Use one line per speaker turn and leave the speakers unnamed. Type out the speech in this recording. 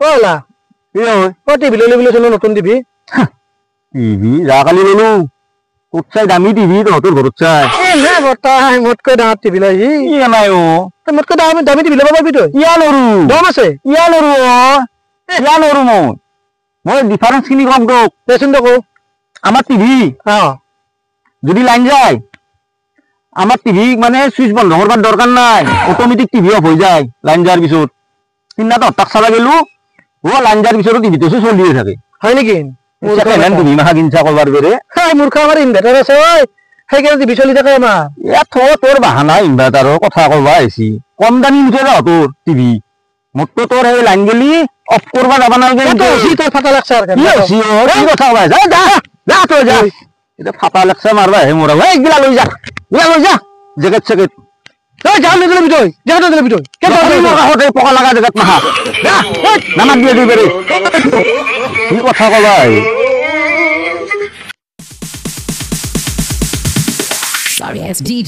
ওলা
কি হয়
ও টিভি ললি বুলি শুনো নতুন টিভি
টিভি যোৱাকালি ললো ক'ত চাই দামী টিভি তহঁতৰ ঘৰত চাই
নে বতাহ মোতকৈ ডাঙৰ টিভি লয় সি
ইয়া নাই অ
তই মোতকৈ দামী টিভি ল'ব পাৰিবি তই
ইয়া নৰো
দম আছে
ইয়া নৰো ইয়া নৰো মই ডিফাৰেন্স খিনি কম তোক
দেচোন তকো
আমাৰ টিভি যদি লাইন যায় আমার টিভি মানে সুইচ বন্ধ করবার দরকার নাই অটোমেটিক টিভি অফ হয়ে যায় লাইন যাওয়ার পিছত সিদিনা তো হঠাৎ চাবা গেলো ও লাইন যাওয়ার পিছতো টিভিটো চলিয়ে থাকে
হয় নেকি
টিভি মাহা কিনছা করবার বেড়ে
মূর্খ আমার ইনভার্টার আছে ওই সেইকাৰণে টিভি চলি থাকে আমাৰ
তোর বাহানা ইনভার্টারের কথা কবা আইছি কম দামি মুঠে যাও তোর টিভি মোটটো তোর এই লাইন গেলি অফ করবা যাবা নালগে
তোর ফাটা লাগছে আর
কি কথা কবা যা যা যা তো যা এটা ফাটা লাগছে মারবা হে মোরা এই গিলা লই যা জেকেট সেকেট
যাও নিদিলে বিজয় জায়গাটা দিলে বিজয়
পকা লাগা জেকেট মাহা নামাক দিয়ে দিবে রে কি কথা কবা
Sorry, it's DJ.